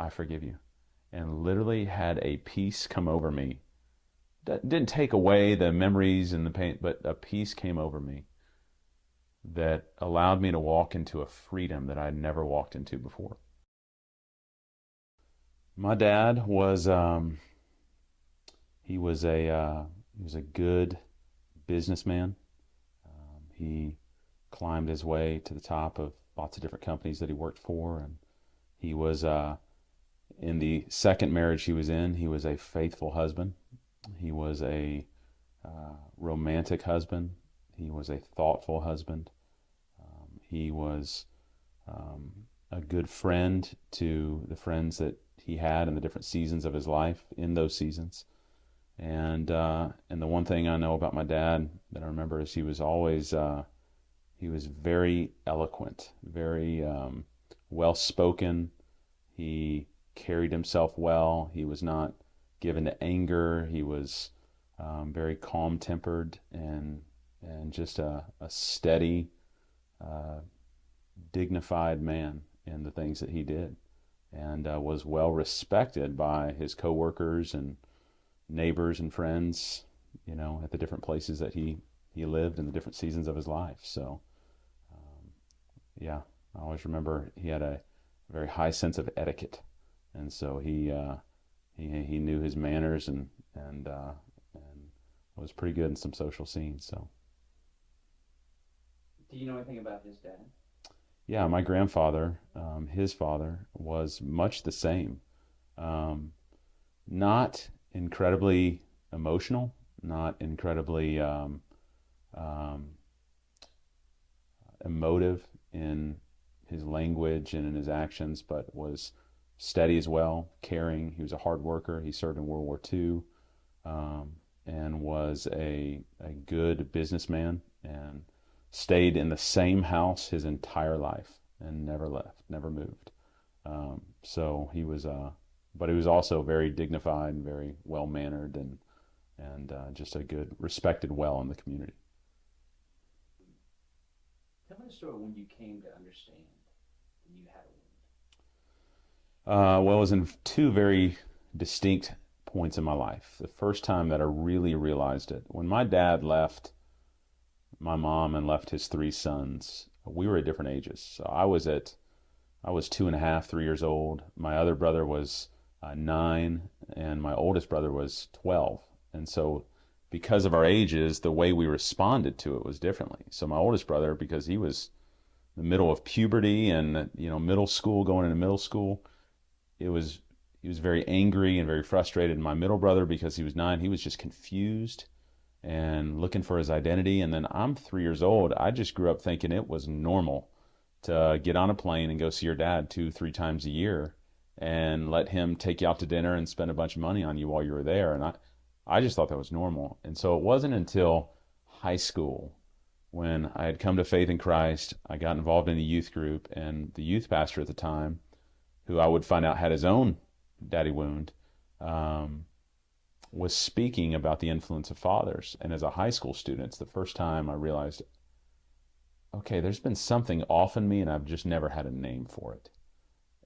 I forgive you. And literally had a peace come over me. That didn't take away the memories and the pain, but a peace came over me that allowed me to walk into a freedom that I had never walked into before. My dad was he was a he was a good businessman. He climbed his way to the top of lots of different companies that he worked for, and he was in the second marriage he was in. He was a faithful husband. He was a romantic husband. He was a thoughtful husband. He was a good friend to the friends that he had in the different seasons of his life in those seasons. And the one thing I know about my dad that I remember is he was very eloquent, very well spoken. He carried himself well. He was not given to anger. He was very calm tempered and just a steady, uh, dignified man in the things that he did, and was well respected by his coworkers and neighbors and friends, at the different places that he lived in the different seasons of his life. So yeah, I always remember he had a very high sense of etiquette, and so he knew his manners and was pretty good in some social scenes. So Do you know anything about his dad? yeah, my grandfather, his father, was much the same. Um, Not incredibly emotional, not incredibly um, emotive in his language and in his actions, but was steady as well, caring. He was a hard worker. He served in World War II, and was a good businessman and stayed in the same house his entire life and never left, never moved. So he was, but he was also very dignified and very well mannered and just a good, respected well in the community. Tell me a story when you came to understand when you had a Well, it was in two very distinct points in my life. The first time that I really realized it, when my dad left my mom and left his three sons, we were at different ages. So I was 2.5, 3 years old. My other brother was 9, and my oldest brother was 12. And so, because of our ages, the way we responded to it was differently. So my oldest brother, because he was in the middle of puberty and middle school, going into middle school, it was he was very angry and very frustrated. And my middle brother, because he was 9, he was just confused and looking for his identity. And then I'm 3 years old. I just grew up thinking it was normal to get on a plane and go see your dad 2, 3 times a year and let him take you out to dinner and spend a bunch of money on you while you were there. And I just thought that was normal. And so it wasn't until high school when I had come to faith in Christ, I got involved in a youth group, and the youth pastor at the time, who I would find out had his own daddy wound, um, was speaking about the influence of fathers. And as a high school student, it's the first time I realized, okay, there's been something off in me, and I've just never had a name for it.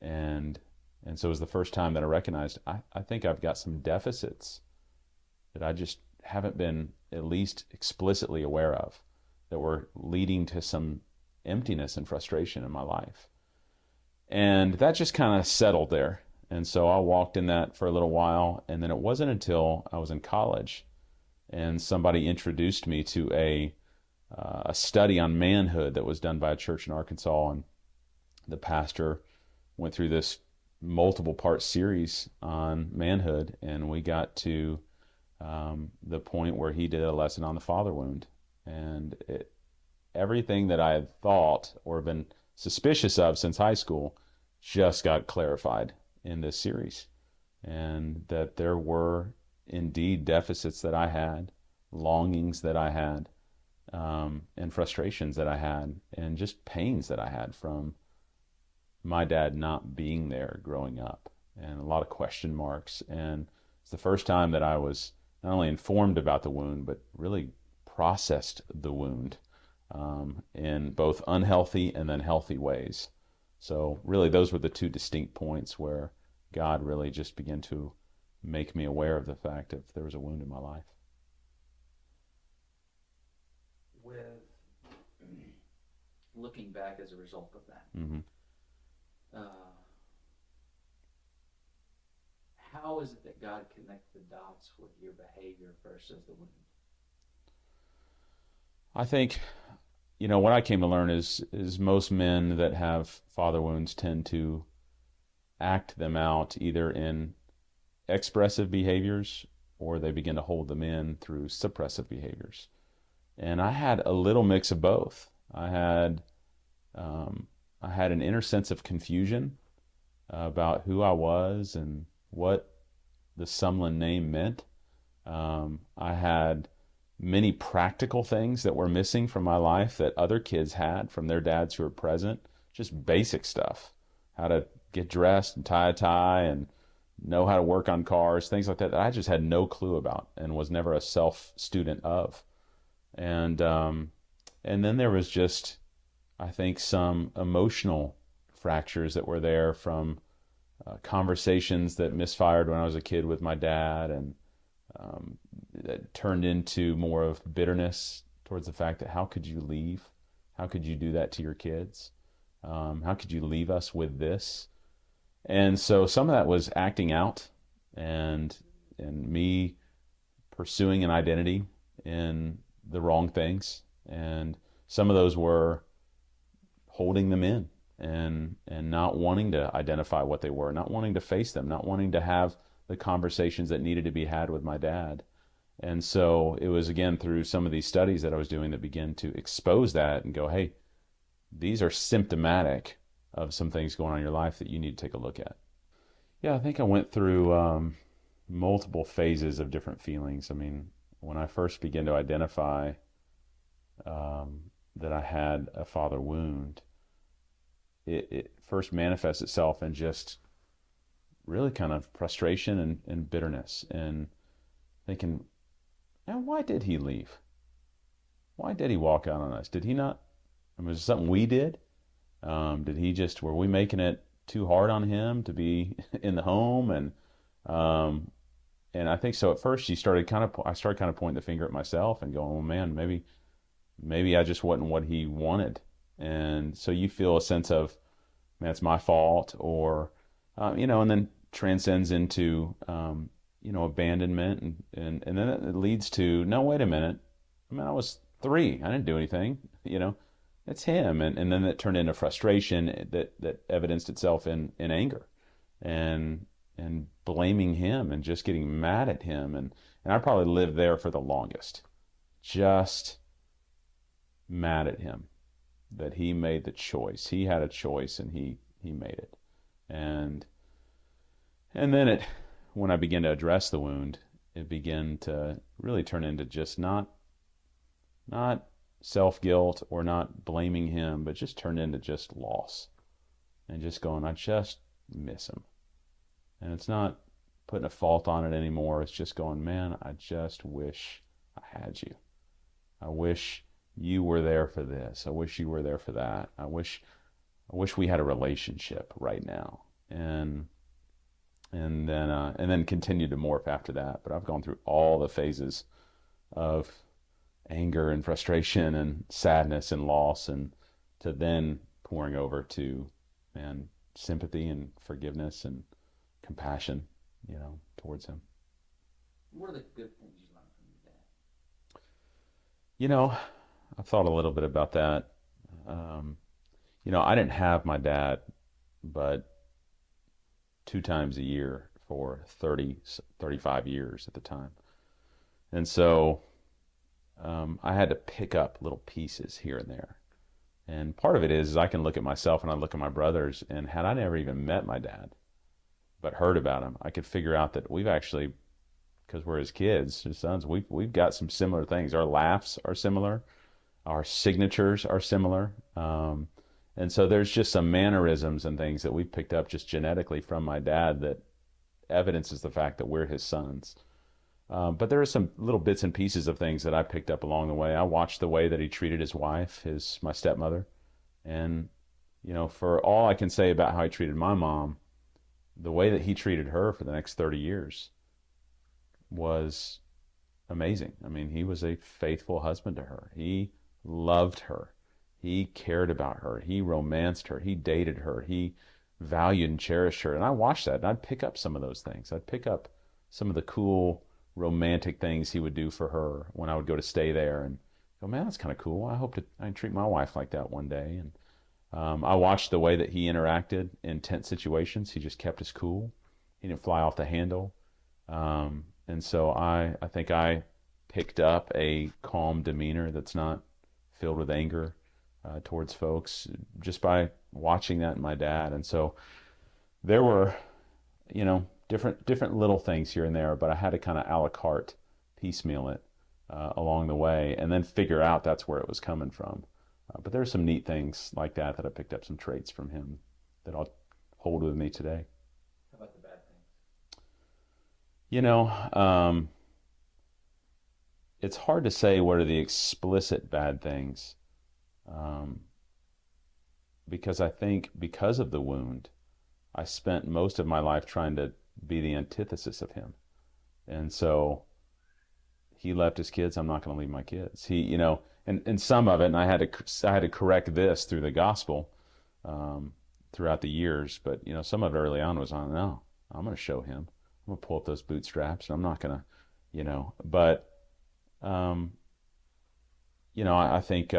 And and so it was the first time that I recognized I think I've got some deficits that I just haven't been at least explicitly aware of that were leading to some emptiness and frustration in my life. And that just kind of settled there. And so I walked in that for a little while. And then it wasn't until I was in college and somebody introduced me to a study on manhood that was done by a church in Arkansas. And the pastor went through this multiple part series on manhood. And we got to the point where he did a lesson on the father wound. And everything that I had thought or been suspicious of since high school just got clarified in this series. And that there were indeed deficits that I had, longings that I had, and frustrations that I had, and just pains that I had from my dad not being there growing up, and a lot of question marks. And it's the first time that I was not only informed about the wound, but really processed the wound in both unhealthy and then healthy ways. So really, those were the two distinct points where God really just began to make me aware of the fact that there was a wound in my life. With looking back as a result of that, Mm-hmm. uh, how is it that God connects the dots with your behavior versus the wound? I think, what I came to learn is most men that have father wounds tend to act them out either in expressive behaviors or they begin to hold them in through suppressive behaviors. And I had a little mix of both. Um, I had an inner sense of confusion about who I was and what the Sumlin name meant. I had many practical things that were missing from my life that other kids had from their dads who were present. Just basic stuff, how to get dressed and tie a tie and know how to work on cars, things like that, that I just had no clue about and was never a self student of. And and then there was just, I think, some emotional fractures that were there from conversations that misfired when I was a kid with my dad, and that turned into more of bitterness towards the fact that how could you leave? How could you do that to your kids? How could you leave us with this? And so some of that was acting out and me pursuing an identity in the wrong things. And some of those were holding them in and not wanting to identify what they were, not wanting to face them, not wanting to have the conversations that needed to be had with my dad. And so it was again through some of these studies that I was doing that began to expose that and go, hey, these are symptomatic of some things going on in your life that you need to take a look at. Yeah, I think I went through multiple phases of different feelings. I mean, when I first began to identify that I had a father wound, it first manifests itself in just really kind of frustration and bitterness and thinking, now why did he leave? Why did he walk out on us? Did he not? I mean, was it something we did? Did he just, were we making it too hard on him to be in the home? Um, and I think so. At first, I started kind of pointing the finger at myself and going, well, man, maybe I just wasn't what he wanted. And so you feel a sense of, man, it's my fault, or, and then transcends into, abandonment. And then it leads to, no, wait a minute. I mean, I was 3. I didn't do anything, it's him. And then it turned into frustration that evidenced itself in anger and blaming him and just getting mad at him. And I probably lived there for the longest, just mad at him that he made the choice. He had a choice and he made it. And then when I began to address the wound, it began to really turn into just not self-guilt or not blaming him, but just turned into just loss and just going, I just miss him. And it's not putting a fault on it anymore. It's just going, man, I just wish I had you. I wish you were there for this. I wish you were there for that. I wish we had a relationship right now. And then continued to morph after that. But I've gone through all the phases of anger and frustration and sadness and loss, and to then pouring over to, man, sympathy and forgiveness and compassion, towards him. What are the good things you learned from your dad? I've thought a little bit about that. Um, I didn't have my dad, but 2 times a year for 30, 35 years at the time. And so I had to pick up little pieces here and there. And part of it is I can look at myself and I look at my brothers, and had I never even met my dad, but heard about him, I could figure out that we've actually, because we're his kids, his sons, we've got some similar things. Our laughs are similar, our signatures are similar, and so there's just some mannerisms and things that we've picked up just genetically from my dad that evidences the fact that we're his sons. But there are some little bits and pieces of things that I picked up along the way. I watched the way that he treated his wife, my stepmother, and for all I can say about how he treated my mom, the way that he treated her for the next 30 years was amazing. I mean, he was a faithful husband to her. He loved her. He cared about her. He romanced her. He dated her. He valued and cherished her. And I watched that, and I'd pick up some of those things. I'd pick up some of the cool romantic things he would do for her when I would go to stay there, and go, man, that's kind of cool. I hope to I can treat my wife like that one day. And I watched the way that he interacted in tense situations. He just kept his cool. He didn't fly off the handle. And so I think I picked up a calm demeanor that's not filled with anger towards folks just by watching that in my dad. And so there were, different little things here and there, but I had to kind of a la carte piecemeal it along the way, and then figure out that's where it was coming from. But there's some neat things like that I picked up some traits from him that I'll hold with me today. How about the bad things? You know, it's hard to say what are the explicit bad things, um, because I think because of the wound, I spent most of my life trying to be the antithesis of him. And so he left his kids. I'm not going to leave my kids. And some of it, and I had to correct this through the gospel throughout the years. But some of it early on was on. No, I'm going to show him. I'm going to pull up those bootstraps, and I'm not going to, But um, I think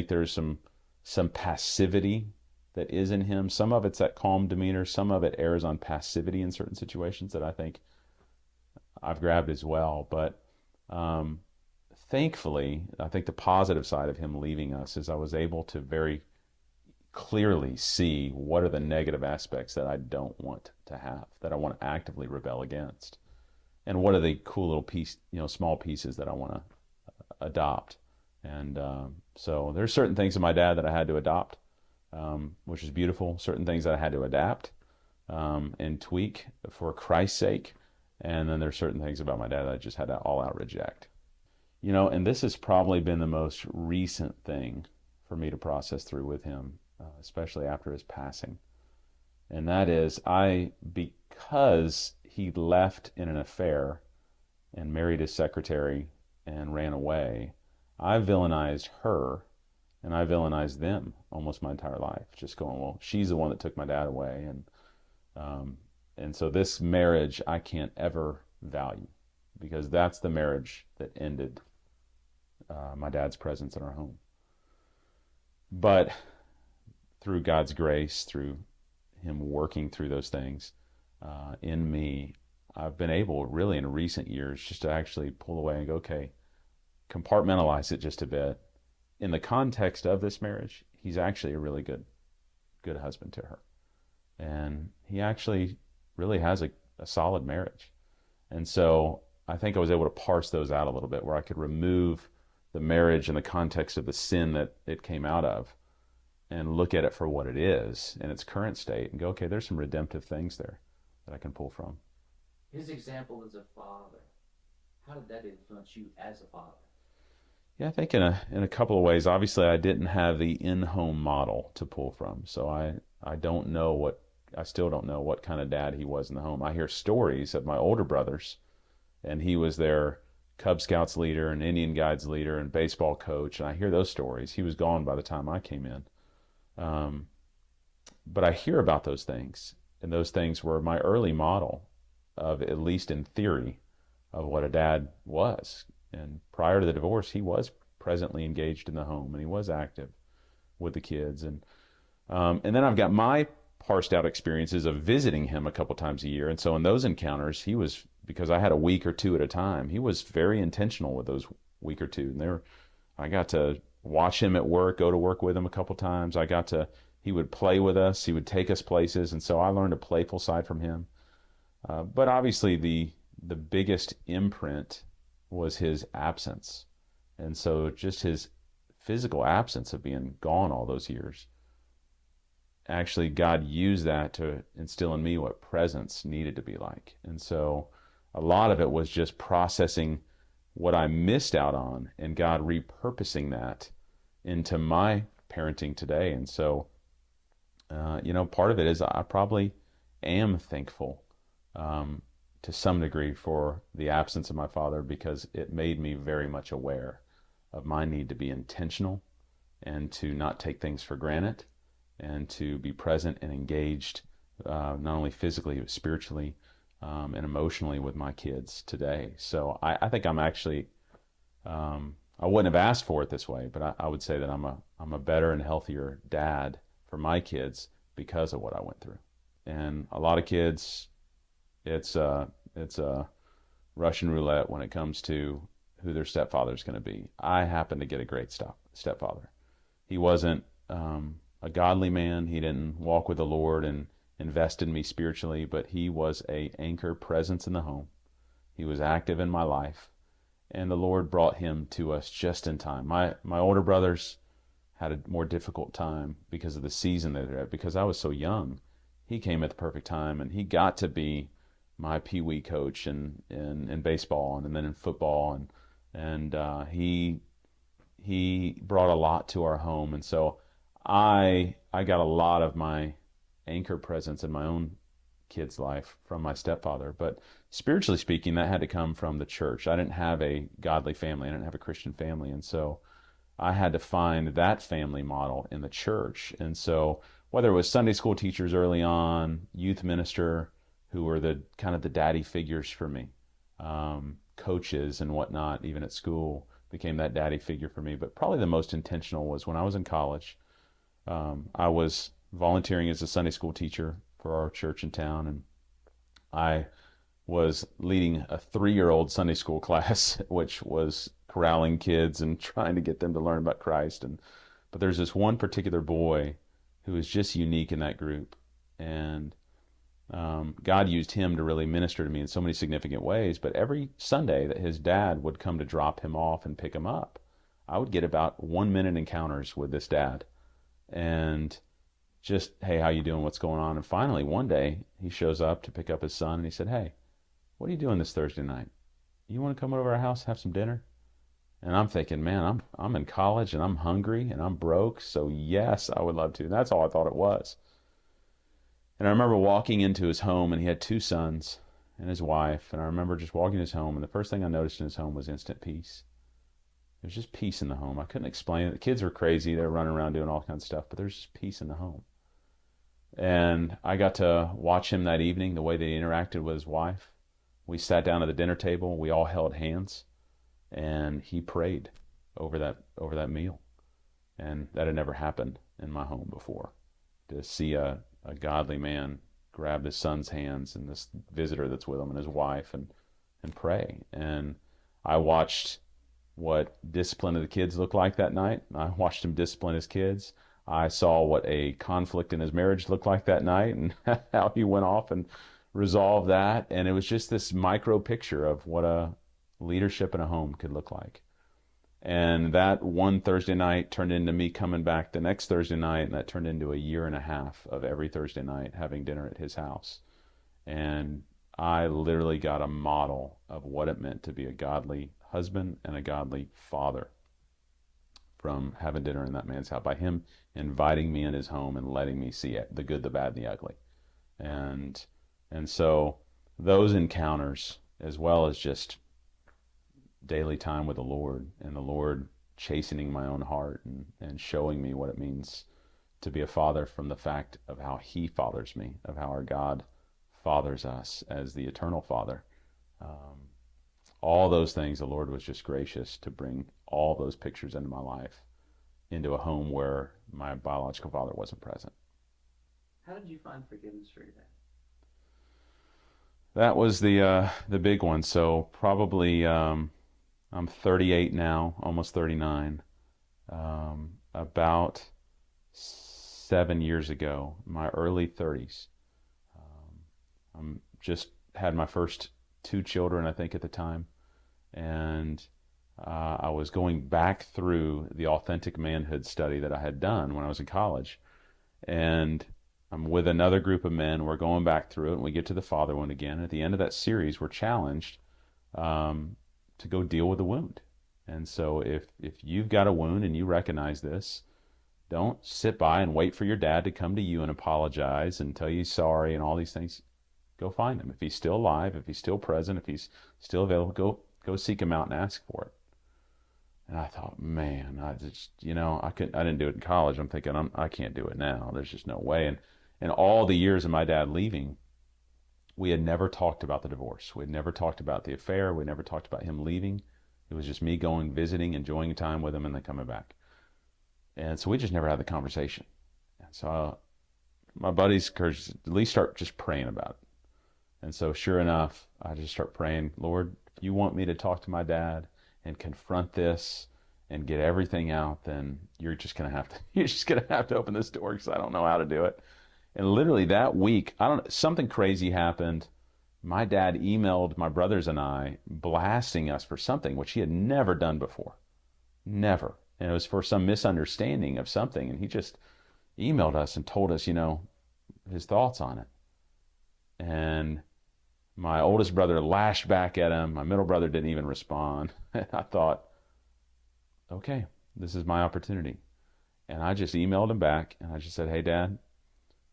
there's some passivity that is in him. Some of it's that calm demeanor. Some of it errs on passivity in certain situations that I think I've grabbed as well. But um, thankfully, I think the positive side of him leaving us is I was able to very clearly see what are the negative aspects that I don't want to have, that I want to actively rebel against, and what are the cool little small pieces that I want to adopt. And so there's certain things in my dad that I had to adopt, which is beautiful. Certain things that I had to adapt and tweak for Christ's sake. And then there's certain things about my dad that I just had to all out reject. And this has probably been the most recent thing for me to process through with him, especially after his passing. And that is, because he left in an affair and married his secretary and ran away, I villainized her and I villainized them almost my entire life. Just going, well, she's the one that took my dad away. And so this marriage I can't ever value, because that's the marriage that ended my dad's presence in our home. But through God's grace, through him working through those things in me, I've been able really in recent years just to actually pull away and go, okay, compartmentalize it just a bit. In the context of this marriage, he's actually a really good husband to her. And he actually really has a solid marriage. And so I think I was able to parse those out a little bit, where I could remove the marriage in the context of the sin that it came out of and look at it for what it is in its current state and go, okay, there's some redemptive things there that I can pull from. His example as a father, how did that influence you as a father? Yeah, I think in a couple of ways. Obviously, I didn't have the in-home model to pull from, so I still don't know what kind of dad he was in the home. I hear stories of my older brothers, and he was their Cub Scouts leader and Indian Guides leader and baseball coach, and I hear those stories. He was gone by the time I came in. But I hear about those things, and those things were my early model of, at least in theory, of what a dad was. And prior to the divorce, he was presently engaged in the home, and he was active with the kids. And then I've got my parsed out experiences of visiting him a couple times a year. And so in those encounters, he was, because I had a week or two at a time, he was very intentional with those week or two. And I got to watch him at work, go to work with him a couple times. He would play with us, he would take us places. And so I learned a playful side from him. But obviously the biggest imprint was his absence. And so just his physical absence of being gone all those years, actually God used that to instill in me what presence needed to be like. And so a lot of it was just processing what I missed out on and God repurposing that into my parenting today. And so, part of it is I probably am thankful um, to some degree for the absence of my father because it made me very much aware of my need to be intentional and to not take things for granted and to be present and engaged, not only physically but spiritually and emotionally with my kids today. So I think I'm actually I wouldn't have asked for it this way, but I would say that I'm a better and healthier dad for my kids because of what I went through. And a lot of kids, it's a Russian roulette when it comes to who their stepfather is going to be. I happen to get a great stepfather. He wasn't a godly man. He didn't walk with the Lord and invest in me spiritually, but he was a anchor presence in the home. He was active in my life, and the Lord brought him to us just in time. My older brothers had a more difficult time because of the season that they're at. Because I was so young, he came at the perfect time, and he got to be my pee wee coach in baseball and then in football, and he brought a lot to our home, and so I got a lot of my anchor presence in my own kid's life from my stepfather. But spiritually speaking, that had to come from the church. I didn't have a godly family. I didn't have a Christian family. And so I had to find that family model in the church. And so whether it was Sunday school teachers early on, youth minister, who were the kind of the daddy figures for me, coaches and whatnot, even at school, became that daddy figure for me. But probably the most intentional was when I was in college. I was volunteering as a Sunday school teacher for our church in town, and I was leading a 3-year-old Sunday school class, which was corralling kids and trying to get them to learn about Christ. And but there's this one particular boy who was just unique in that group, and God used him to really minister to me in so many significant ways. But every Sunday that his dad would come to drop him off and pick him up, I would get about 1 minute encounters with this dad, and just, hey, how you doing? What's going on? And finally, one day he shows up to pick up his son, and he said, hey, what are you doing this Thursday night? You want to come over to our house and have some dinner? And I'm thinking, man, I'm in college and I'm hungry and I'm broke, so yes, I would love to. And that's all I thought it was. And I remember walking into his home, and he had 2 sons and his wife. And I remember just walking in his home, and the first thing I noticed in his home was instant peace. There's just peace in the home. I couldn't explain it. The kids were crazy. They were running around doing all kinds of stuff, but there's just peace in the home. And I got to watch him that evening, the way they interacted with his wife. We sat down at the dinner table. We all held hands, and he prayed over that meal. And that had never happened in my home before. To see a godly man grab his son's hands and this visitor that's with him and his wife and pray. And I watched what discipline of the kids looked like that night. I watched him discipline his kids. I saw what a conflict in his marriage looked like that night and how he went off and resolved that. And it was just this micro picture of what a leadership in a home could look like. And that one Thursday night turned into me coming back the next Thursday night, and that turned into a year and a half of every Thursday night having dinner at his house. And I literally got a model of what it meant to be a godly husband and a godly father from having dinner in that man's house, by him inviting me in his home and letting me see it, the good, the bad, and the ugly. And and so those encounters, as well as just daily time with the Lord, and the Lord chastening my own heart and showing me what it means to be a father from the fact of how he fathers me, of how our God fathers us as the eternal Father. Um, all those things, the Lord was just gracious to bring all those pictures into my life, into a home where my biological father wasn't present. How did you find forgiveness for your dad? That was the big one. So probably I'm 38 now, almost 39. About 7 years ago, my early 30s. I'm just had my first 2 children, I think, at the time, and I was going back through the authentic manhood study that I had done when I was in college, and I'm with another group of men. We're going back through it, and we get to the father one again. At the end of that series, we're challenged to go deal with the wound. And so if you've got a wound and you recognize this, Don't sit by and wait for your dad to come to you and apologize and tell you sorry and all these things. Go find him. If he's still alive, if he's still present, if he's still available, go seek him out and ask for it. And I thought, man, I just, I didn't do it in college. I'm thinking, I can't do it now. There's just no way. And all the years of my dad leaving, we had never talked about the divorce. We had never talked about the affair. We never talked about him leaving. It was just me going, visiting, enjoying time with him, and then coming back. And so we just never had the conversation. And so my buddies encouraged, at least start just praying about it. And so sure enough, I just start praying, Lord, if you want me to talk to my dad and confront this and get everything out, then you're just gonna have to open this door because I don't know how to do it. And literally that week, something crazy happened. My dad emailed my brothers and I blasting us for something which he had never done before. Never. And it was for some misunderstanding of something. And he just emailed us and told us, his thoughts on it. And my oldest brother lashed back at him. My middle brother didn't even respond. I thought, okay, this is my opportunity. And I just emailed him back and I just said, hey, Dad,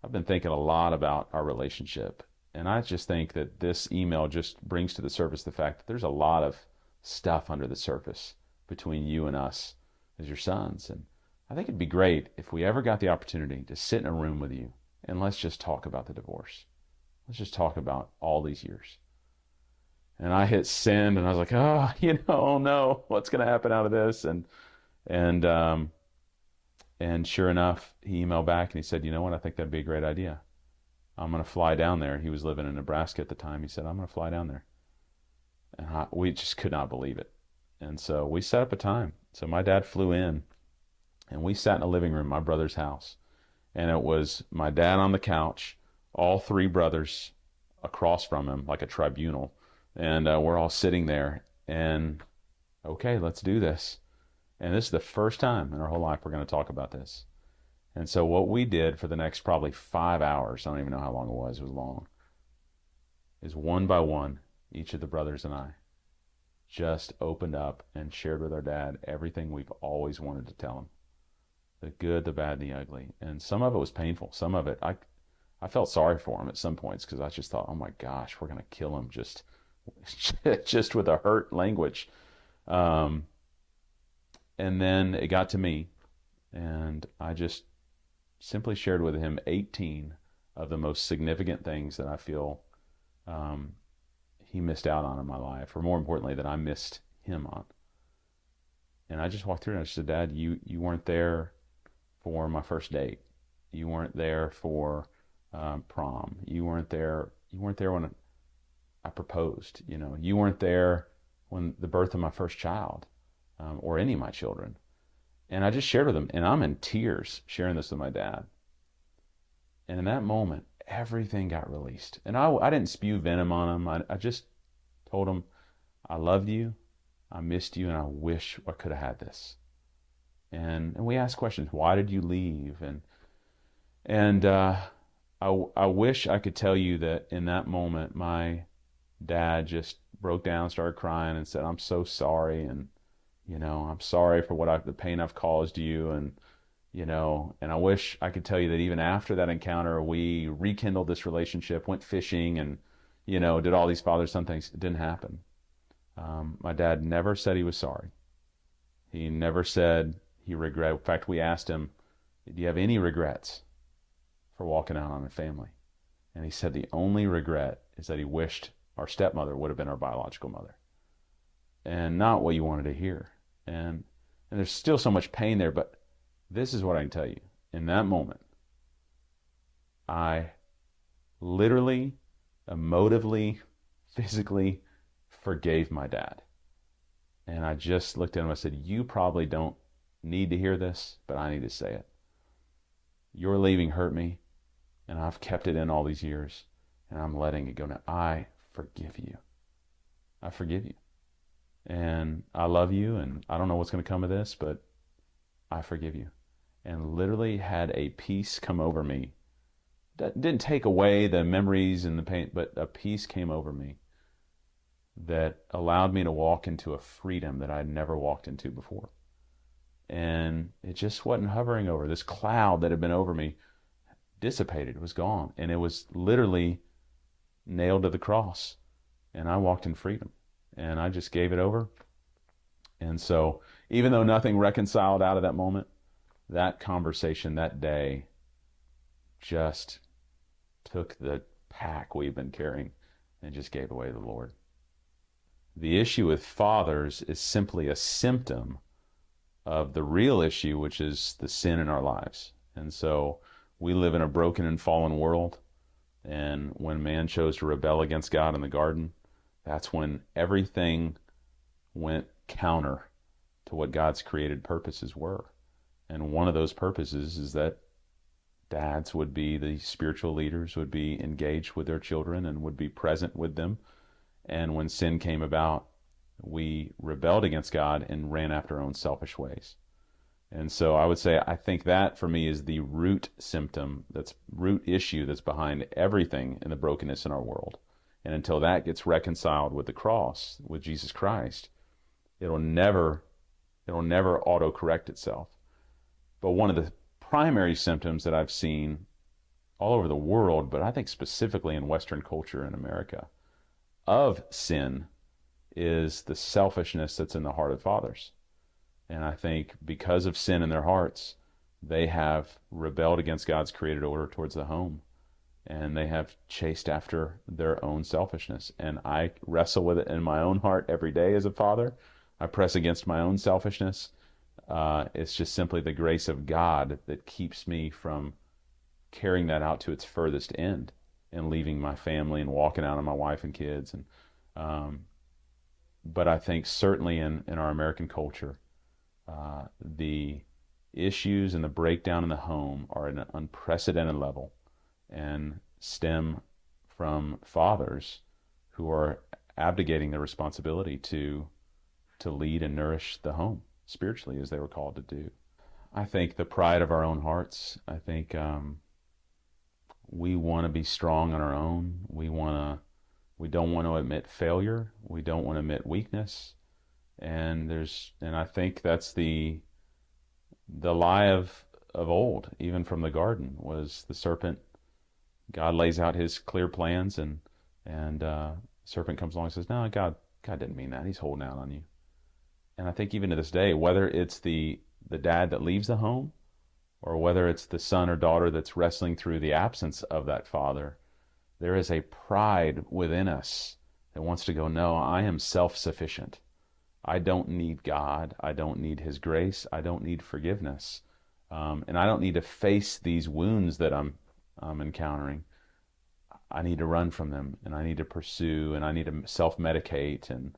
I've been thinking a lot about our relationship. And I just think that this email just brings to the surface the fact that there's a lot of stuff under the surface between you and us as your sons. And I think it'd be great if we ever got the opportunity to sit in a room with you and let's just talk about the divorce. Let's just talk about all these years. And I hit send and I was like, oh no, what's going to happen out of this? And sure enough, he emailed back and he said, you know what? I think that'd be a great idea. I'm going to fly down there. He was living in Nebraska at the time. He said, I'm going to fly down there. And we just could not believe it. And so we set up a time. So my dad flew in and we sat in a living room, my brother's house. And it was my dad on the couch, all three brothers across from him, like a tribunal. And we're all sitting there and, okay, let's do this. And this is the first time in our whole life we're going to talk about this. And so what we did for the next probably 5 hours, I don't even know how long it was long, is one by one, each of the brothers and I just opened up and shared with our dad everything we've always wanted to tell him. The good, the bad, the ugly. And some of it was painful. Some of it, I felt sorry for him at some points because I just thought, oh my gosh, we're going to kill him just with a hurt language. And then it got to me, and I just simply shared with him 18 of the most significant things that I feel he missed out on in my life, or more importantly, that I missed him on. And I just walked through and I said, Dad, you weren't there for my first date. You weren't there for prom. You weren't there when I proposed. You weren't there when the birth of my first child, or any of my children. And I just shared with him, and I'm in tears sharing this with my dad. And in that moment, everything got released. And I didn't spew venom on him. I just told him, I loved you, I missed you, and I wish I could have had this. And we asked questions. Why did you leave? And I wish I could tell you that in that moment, my dad just broke down, started crying, and said, I'm so sorry. And I'm sorry for the pain I've caused you. And I wish I could tell you that even after that encounter, we rekindled this relationship, went fishing, and, did all these father-son things. It didn't happen. My dad never said he was sorry. He never said he regretted. In fact, we asked him, do you have any regrets for walking out on a family? And he said the only regret is that he wished our stepmother would have been our biological mother. And not what you wanted to hear. And there's still so much pain there, but this is what I can tell you. In that moment, I literally, emotively, physically forgave my dad. And I just looked at him and I said, you probably don't need to hear this, but I need to say it. Your leaving hurt me, and I've kept it in all these years, and I'm letting it go now. I forgive you. I forgive you. And I love you, and I don't know what's going to come of this, but I forgive you. And literally had a peace come over me. That didn't take away the memories and the pain, but a peace came over me that allowed me to walk into a freedom that I'd never walked into before. and it just wasn't hovering over. This cloud that had been over me dissipated, it was gone, and it was literally nailed to the cross. And I walked in freedom, and I just gave it over. And so, even though nothing reconciled out of that moment, that conversation that day just took the pack we've been carrying and just gave away to the Lord. The issue with fathers is simply a symptom of the real issue, which is the sin in our lives. And so we live in a broken and fallen world. And when man chose to rebel against God in the garden, that's when everything went counter to what God's created purposes were. And one of those purposes is that dads would be the spiritual leaders, would be engaged with their children and would be present with them. And when sin came about, we rebelled against God and ran after our own selfish ways. And so I would say, I think that for me is the root symptom, that's root issue that's behind everything in the brokenness in our world. And until that gets reconciled with the cross, with Jesus Christ, it'll never auto-correct itself. But one of the primary symptoms that I've seen all over the world, but I think specifically in Western culture in America, of sin is the selfishness that's in the heart of fathers. And I think because of sin in their hearts, they have rebelled against God's created order towards the home. And they have chased after their own selfishness. And I wrestle with it in my own heart every day as a father. I press against my own selfishness. It's just simply the grace of God that keeps me from carrying that out to its furthest end and leaving my family and walking out on my wife and kids. But I think certainly in our American culture, the issues and the breakdown in the home are at an unprecedented level and stem from fathers who are abdicating their responsibility to lead and nourish the home spiritually as they were called to do. I think the pride of our own hearts. I think we want to be strong on our own. We don't want to admit failure. We don't want to admit weakness. And I think that's the lie of old, even from the garden, was the serpent. God lays out his clear plans, and serpent comes along and says, "No, God didn't mean that. He's holding out on you." And I think even to this day, whether it's the dad that leaves the home, or whether it's the son or daughter that's wrestling through the absence of that father, there is a pride within us that wants to go, "No, I am self-sufficient. I don't need God. I don't need his grace. I don't need forgiveness. And I don't need to face these wounds that I'm encountering. I need to run from them, and I need to pursue, and I need to self-medicate and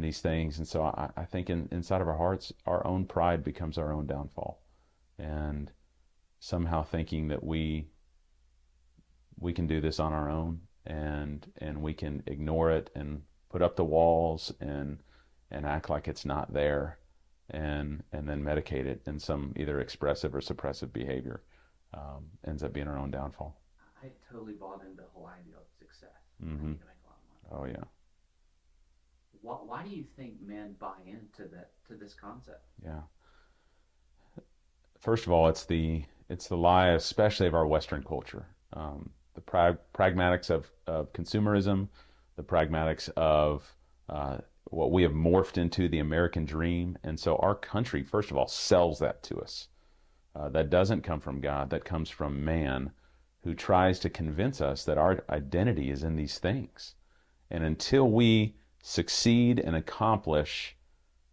these things." And so I think inside of our hearts, our own pride becomes our own downfall. And somehow thinking that we can do this on our own, and we can ignore it and put up the walls and act like it's not there, and then medicate it in some either expressive or suppressive behavior, ends up being our own downfall. I totally bought into the whole idea of success. Mm-hmm. I need to make a lot of money. Oh yeah. Why do you think men buy into this concept? Yeah. First of all, it's the lie, especially of our Western culture. The pragmatics of consumerism, the pragmatics of what we have morphed into the American dream. And so our country, first of all, sells that to us. That doesn't come from God. That comes from man, who tries to convince us that our identity is in these things. And until we succeed and accomplish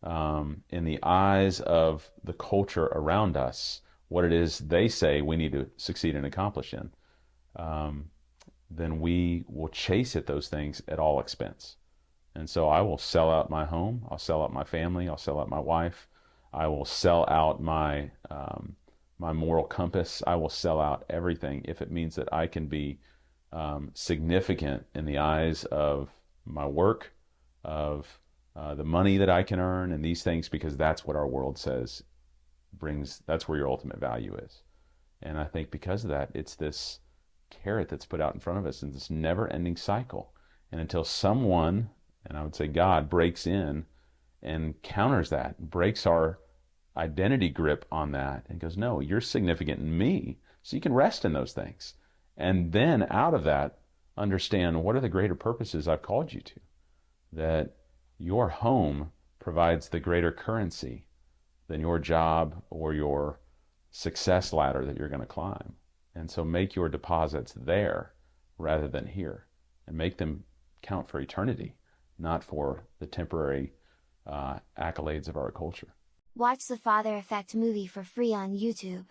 in the eyes of the culture around us what it is they say we need to succeed and accomplish in, then we will chase at those things at all expense. And so I will sell out my home, I'll sell out my family, I'll sell out my wife, I will sell out my moral compass, I will sell out everything if it means that I can be significant in the eyes of my work, of the money that I can earn, and these things, because that's what our world says that's where your ultimate value is. And I think because of that, it's this carrot that's put out in front of us in this never-ending cycle. And until someone, and I would say God, breaks in and counters that, breaks our identity grip on that and goes, no, you're significant in me. So you can rest in those things. And then out of that, understand what are the greater purposes I've called you to. That your home provides the greater currency than your job or your success ladder that you're going to climb. And so make your deposits there rather than here, and make them count for eternity, not for the temporary accolades of our culture. Watch the Father Effect movie for free on YouTube.